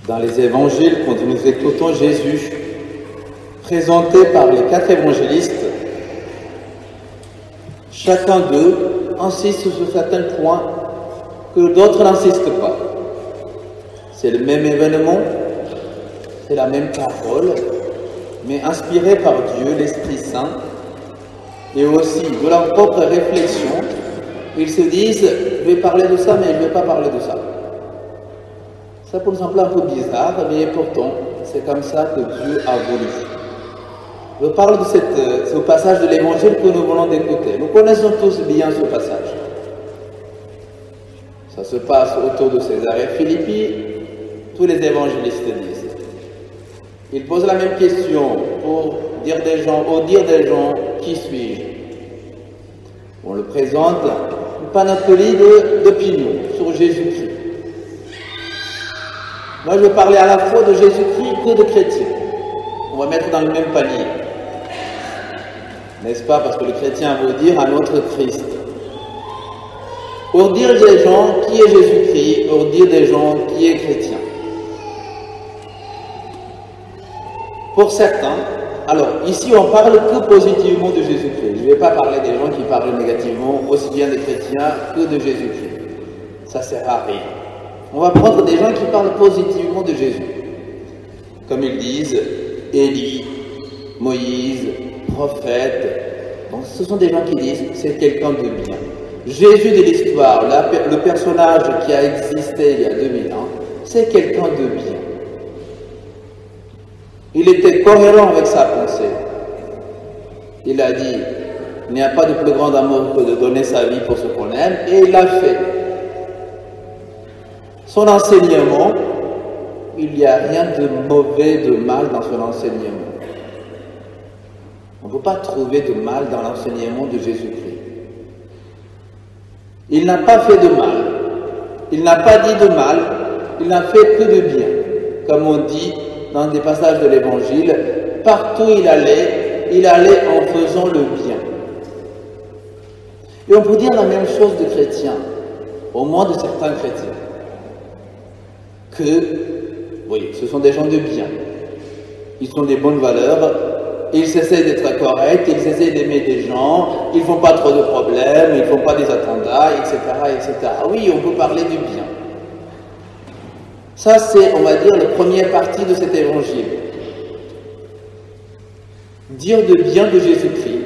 Dans les évangiles, quand nous écoutons Jésus, présenté par les 4 évangélistes, chacun d'eux insiste sur certains points que d'autres n'insistent pas. C'est le même événement, c'est la même parole, mais inspirée par Dieu, l'Esprit Saint, et aussi de leur propre réflexion, ils se disent « je vais parler de ça, mais je ne vais pas parler de ça ». Ça peut nous sembler un peu bizarre, mais pourtant, c'est comme ça que Dieu a voulu. Je parle de ce passage de l'Évangile que nous venons d'écouter. Nous connaissons tous bien ce passage. Ça se passe autour de César et Philippi, tous les évangélistes disent. Ils posent la même question pour dire des gens, qui suis-je? On le présente une panoplie d'opinions sur Jésus-Christ. Moi, je veux parler à la fois de Jésus-Christ que de chrétiens. On va mettre dans le même panier. N'est-ce pas? Parce que le chrétien veut dire un autre Christ. Pour dire des gens qui est Jésus-Christ, pour dire des gens qui est chrétien. Pour certains, alors ici on parle que positivement de Jésus-Christ. Je ne vais pas parler des gens qui parlent négativement aussi bien des chrétiens que de Jésus-Christ. Ça sert à rien. On va prendre des gens qui parlent positivement de Jésus. Comme ils disent, Élie, Moïse, prophète. Donc ce sont des gens qui disent, c'est quelqu'un de bien. Jésus de l'histoire, le personnage qui a existé il y a 2000 ans, c'est quelqu'un de bien. Il était cohérent avec sa pensée. Il a dit, il n'y a pas de plus grand amour que de donner sa vie pour ce qu'on aime, et il l'a fait. Son enseignement, il n'y a rien de mauvais, de mal dans son enseignement. On ne peut pas trouver de mal dans l'enseignement de Jésus-Christ. Il n'a pas fait de mal. Il n'a pas dit de mal. Il n'a fait que de bien. Comme on dit dans des passages de l'Évangile, partout il allait en faisant le bien. Et on peut dire la même chose de chrétiens, au moins de certains chrétiens. Oui, ce sont des gens de bien. Ils ont des bonnes valeurs, ils essaient d'être corrects, ils essaient d'aimer des gens, ils ne font pas trop de problèmes, ils ne font pas des attentats, etc., etc. Oui, on peut parler du bien. Ça, c'est, on va dire, la première partie de cet évangile. Dire de bien de Jésus-Christ,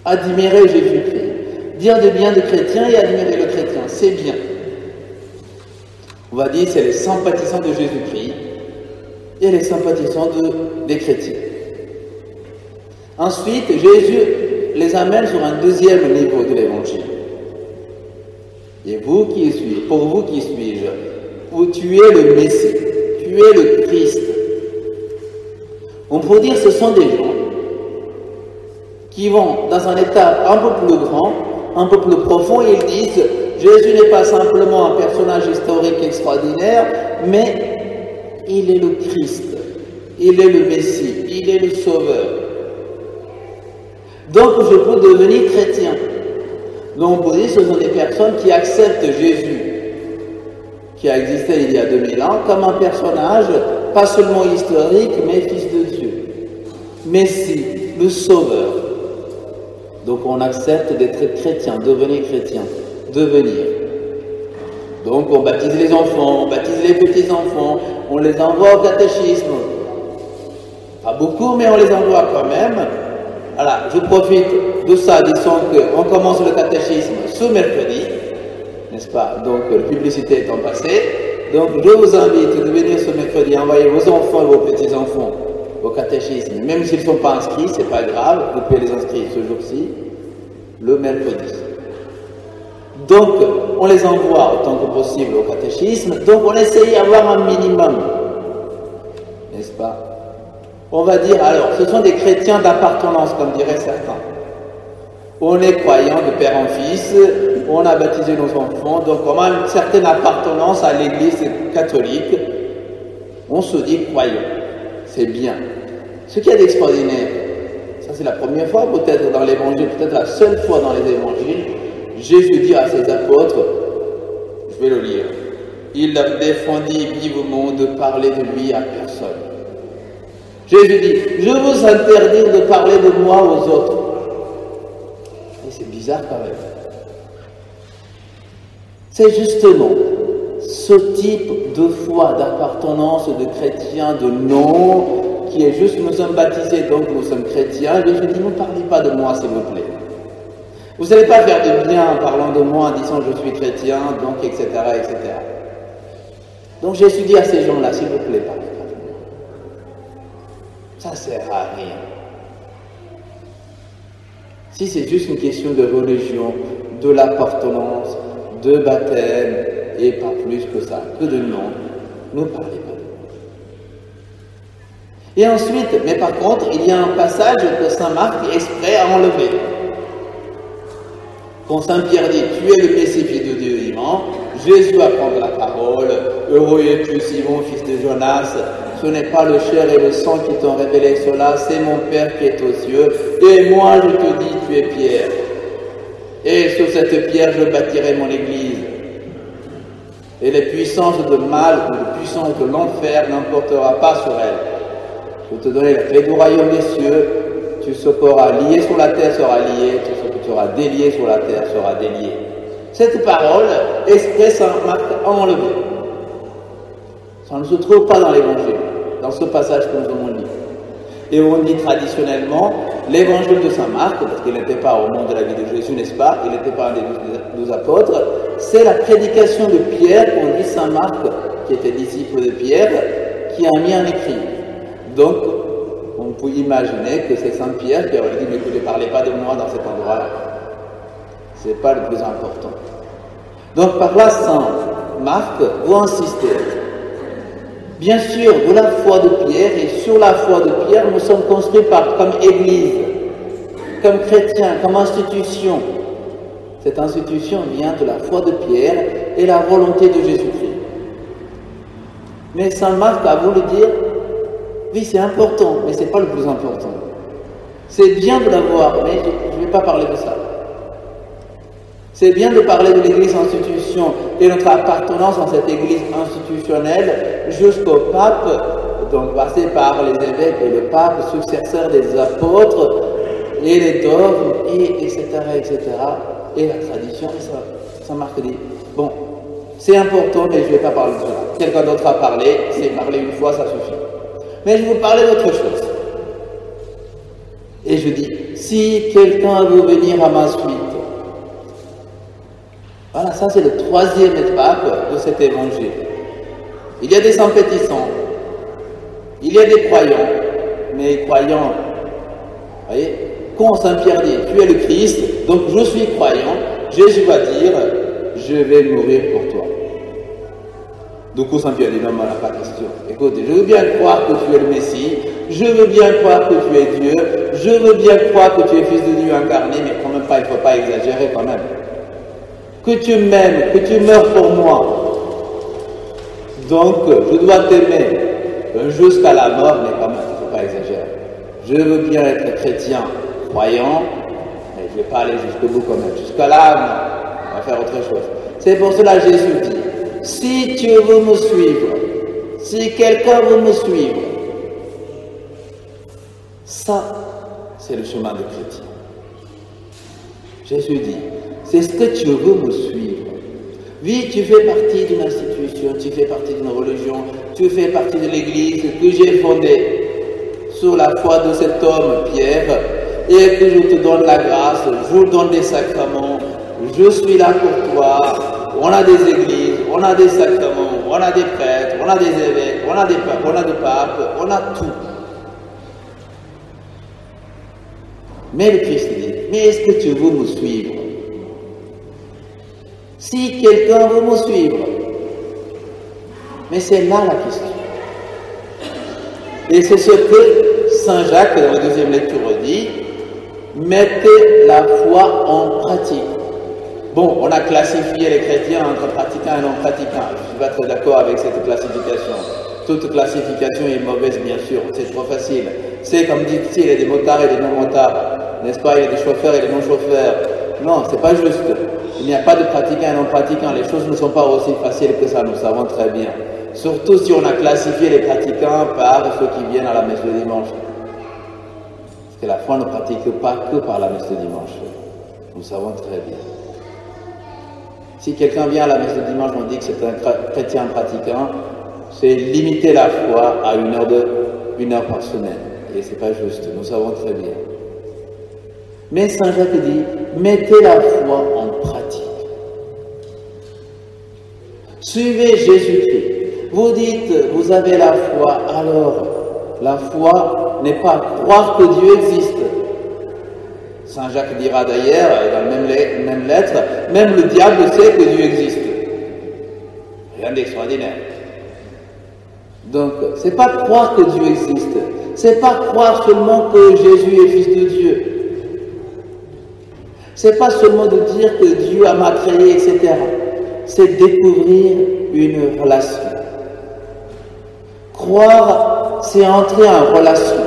admirer Jésus-Christ, dire de bien des chrétiens et admirer le chrétien, c'est bien. On va dire c'est les sympathisants de Jésus-Christ et les sympathisants des chrétiens. Ensuite, Jésus les amène sur un deuxième niveau de l'évangile. Et vous qui suis-je? Pour vous qui suis-je? Tu es le Messie, tu es le Christ. On peut dire que ce sont des gens qui vont dans un état un peu plus grand, un peu plus profond, et ils disent Jésus n'est pas simplement un personnage historique extraordinaire, mais il est le Christ, il est le Messie, il est le Sauveur. Donc je peux devenir chrétien. Donc on peut dire que ce sont des personnes qui acceptent Jésus, qui a existé il y a 2000 ans, comme un personnage, pas seulement historique, mais fils de Dieu. Messie, le Sauveur. Donc on accepte d'être chrétien, devenir chrétien. Devenir. Donc on baptise les enfants, on baptise les petits-enfants, on les envoie au catéchisme. Pas beaucoup, mais on les envoie quand même. Voilà, je profite de ça, disons qu'on commence le catéchisme ce mercredi, n'est-ce pas? Donc la publicité étant passée. Donc je vous invite de venir ce mercredi, envoyer vos enfants et vos petits-enfants au catéchisme. Même s'ils ne sont pas inscrits, c'est pas grave, vous pouvez les inscrire ce jour-ci, le mercredi. Donc, on les envoie autant que possible au catéchisme, donc on essaye d'avoir un minimum, n'est-ce pas? On va dire, alors, ce sont des chrétiens d'appartenance, comme diraient certains. On est croyants de père en fils, on a baptisé nos enfants, donc on a une certaine appartenance à l'église catholique, on se dit croyant, c'est bien. Ce qu'il y a d'extraordinaire, ça c'est la première fois peut-être dans l'évangile, peut-être la seule fois dans les évangiles, Jésus dit à ses apôtres, je vais le lire, il leur défendit vivement de parler de lui à personne. Jésus dit, je vous interdis de parler de moi aux autres. Et c'est bizarre quand même. C'est justement ce type de foi, d'appartenance, de chrétien, de nom, qui est juste, nous sommes baptisés, donc nous sommes chrétiens. Jésus dit, ne parlez pas de moi, s'il vous plaît. Vous n'allez pas faire de bien en parlant de moi, en disant je suis chrétien, donc etc., etc. Donc Jésus dit à ces gens-là, s'il vous plaît, parlez pas de moi. Ça ne sert à rien. Si c'est juste une question de religion, de l'appartenance, de baptême, et pas plus que ça, que de nom, ne parlez pas de moi. Et ensuite, mais par contre, il y a un passage que saint Marc exprès a enlevé. Quand saint Pierre dit, tu es le Messie, fils de Dieu vivant, Jésus va prendre la parole, heureux es-tu Simon, fils de Jonas, ce n'est pas le chair et le sang qui t'ont révélé cela, c'est mon Père qui est aux cieux, et moi je te dis, tu es Pierre. Et sur cette pierre je bâtirai mon église. Et les puissances de mal ou les puissances de l'enfer n'emportera pas sur elle. Je vais te donner la clé du royaume des cieux, tu ce qu'auras lié sur la terre sera lié, tout ce que tu auras délié sur la terre sera délié. Cette parole exprès saint Marc a enlevé. Ça ne se trouve pas dans l'évangile, dans ce passage que nous avons lu. Et on dit traditionnellement, l'évangile de saint Marc, parce qu'il n'était pas au moment de la vie de Jésus, n'est-ce pas? Il n'était pas un des 12 apôtres. C'est la prédication de Pierre, qu'on dit saint Marc, qui était disciple de Pierre, qui a mis en écrit. Donc, on peut imaginer que c'est saint Pierre qui aurait dit, mais vous ne parlez pas de moi dans cet endroit-là. Ce n'est pas le plus important. Donc, par là, saint Marc vous insister. Bien sûr, de la foi de Pierre, et sur la foi de Pierre, nous sommes construits comme Église, comme chrétiens, comme institution. Cette institution vient de la foi de Pierre et la volonté de Jésus-Christ. Mais saint Marc a voulu dire, oui, c'est important, mais ce n'est pas le plus important. C'est bien de l'avoir, mais je ne vais pas parler de ça. C'est bien de parler de l'Église institution et notre appartenance dans cette Église institutionnelle jusqu'au pape, donc passé par les évêques et le pape, successeur des apôtres, et les dogmes, et etc., et la tradition, et ça marque dit, bon, c'est important, mais je ne vais pas parler de cela. Quelqu'un d'autre a parlé, c'est parler une fois, ça suffit. Mais je vais vous parler d'autre chose. Et je dis, si quelqu'un veut venir à ma suite, voilà, ça c'est la troisième étape de cet évangile. Il y a des sympathisants, il y a des croyants, mais les croyants, vous voyez, quand saint Pierre dit, tu es le Christ, donc je suis croyant, Jésus va dire, je vais mourir pour toi. Du coup, saint Pierre dit, non, mais on n'a pas de question. Écoute, je veux bien croire que tu es le Messie, je veux bien croire que tu es Dieu, je veux bien croire que tu es fils de Dieu incarné, mais quand même pas, il ne faut pas exagérer quand même. Que tu m'aimes, que tu meurs pour moi. Donc, je dois t'aimer jusqu'à la mort, mais quand même, il ne faut pas exagérer. Je veux bien être chrétien, croyant, mais je ne vais pas aller jusqu'au bout quand même. Jusqu'à là, non, on va faire autre chose. C'est pour cela que Jésus dit, si tu veux me suivre, si quelqu'un veut me suivre, ça, c'est le chemin de chrétien. Jésus dit, c'est ce que tu veux me suivre. Oui, tu fais partie d'une institution, tu fais partie d'une religion, tu fais partie de l'Église que j'ai fondée sur la foi de cet homme, Pierre, et que je te donne la grâce, je vous donne des sacrements, je suis là pour toi. On a des églises, on a des sacrements, on a des prêtres, on a des évêques, on a des papes, on a tout. Mais le Christ dit, mais est-ce que tu veux me suivre? Si quelqu'un veut me suivre, mais c'est là la question. Et c'est ce que saint Jacques, dans la deuxième lecture, dit, mettez la foi en pratique. Bon, on a classifié les chrétiens entre pratiquants et non pratiquants. Je ne suis pas très d'accord avec cette classification. Toute classification est mauvaise, bien sûr, c'est trop facile. C'est comme dit ici, il y a des motards et des non-motards. N'est-ce pas? Il y a des chauffeurs et des non-chauffeurs. Non, c'est pas juste. Il n'y a pas de pratiquants et non pratiquants. Les choses ne sont pas aussi faciles que ça, nous savons très bien. Surtout si on a classifié les pratiquants par ceux qui viennent à la messe le dimanche. Parce que la foi ne pratique pas que par la messe le dimanche. Nous savons très bien. Si quelqu'un vient à la messe le dimanche, on dit que c'est un chrétien pratiquant, c'est limiter la foi à une heure par semaine. Et ce n'est pas juste, nous savons très bien. Mais Saint Jacques dit, mettez la foi en pratique. Suivez Jésus-Christ. Vous dites, vous avez la foi, alors la foi n'est pas croire que Dieu existe. Saint Jacques dira d'ailleurs, dans la même lettre, même le diable sait que Dieu existe. Rien d'extraordinaire. Donc, c'est pas croire que Dieu existe. C'est pas croire seulement que Jésus est fils de Dieu. C'est pas seulement de dire que Dieu m'a créé, etc. C'est découvrir une relation. Croire, c'est entrer en relation.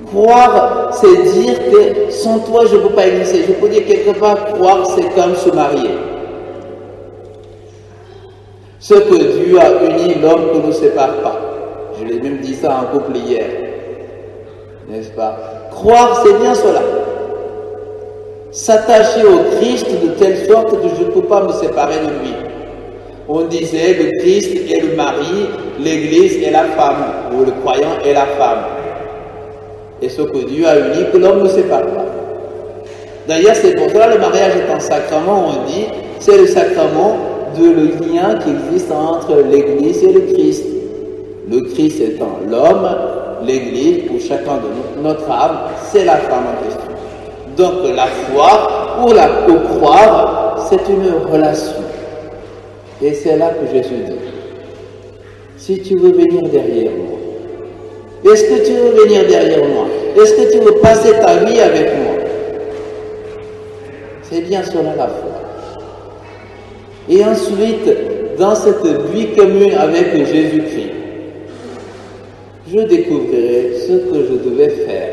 Croire, c'est dire que sans toi, je ne peux pas exister. Je peux dire quelque part, croire, c'est comme se marier. Ce que Dieu a uni, l'homme ne nous sépare pas. Je l'ai même dit ça en couple hier. N'est-ce pas? Croire, c'est bien cela. S'attacher au Christ de telle sorte que je ne peux pas me séparer de lui. On disait le Christ est le mari, l'Église est la femme, ou le croyant est la femme. Et ce que Dieu a uni, que l'homme ne sépare pas. D'ailleurs, c'est pour cela que le mariage est un sacrement, on dit, c'est le sacrement de le lien qui existe entre l'Église et le Christ. Le Christ étant l'homme, l'Église, pour chacun de notre âme, c'est la femme en question. Donc la foi, ou croire, c'est une relation. Et c'est là que Jésus dit, si tu veux venir derrière moi, est-ce que tu veux venir derrière moi? Est-ce que tu veux passer ta vie avec moi? C'est bien cela la foi. Et ensuite, dans cette vie commune avec Jésus-Christ, je découvrirai ce que je devais faire.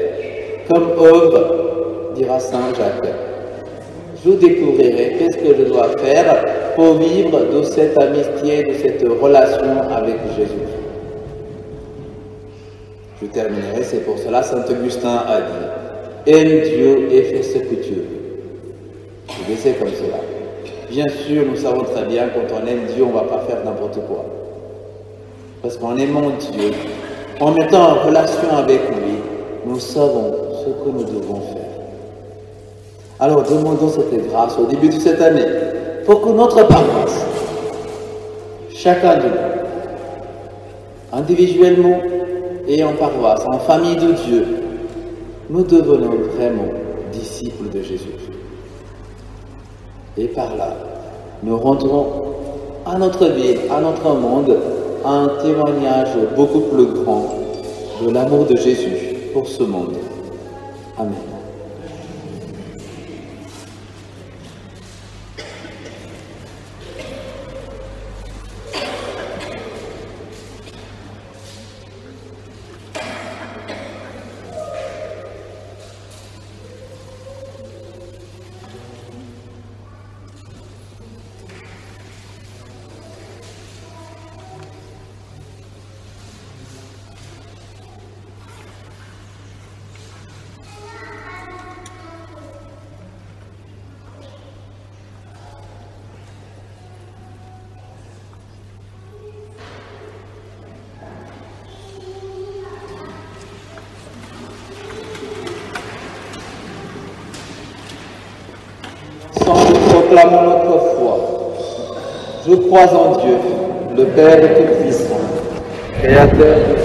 Comme œuvre, dira Saint Jacques. Je découvrirai qu'est-ce que je dois faire pour vivre de cette amitié, de cette relation avec Jésus-Christ. Je terminerai, c'est pour cela Saint Augustin a dit, aime Dieu et fais ce que tu veux. Je vais comme cela. Bien sûr, nous savons très bien, quand on aime Dieu, on ne va pas faire n'importe quoi. Parce qu'en aimant Dieu, en mettant en relation avec lui, nous savons ce que nous devons faire. Alors demandons cette grâce au début de cette année, pour que notre paroisse, chacun de nous, individuellement et en paroisse, en famille de Dieu, nous devenons vraiment disciples de Jésus-Christ. Et par là, nous rendrons à notre ville, à notre monde, un témoignage beaucoup plus grand de l'amour de Jésus pour ce monde. Amen. Proclamons notre foi. Je crois en Dieu, le Père Tout-Puissant, Créateur de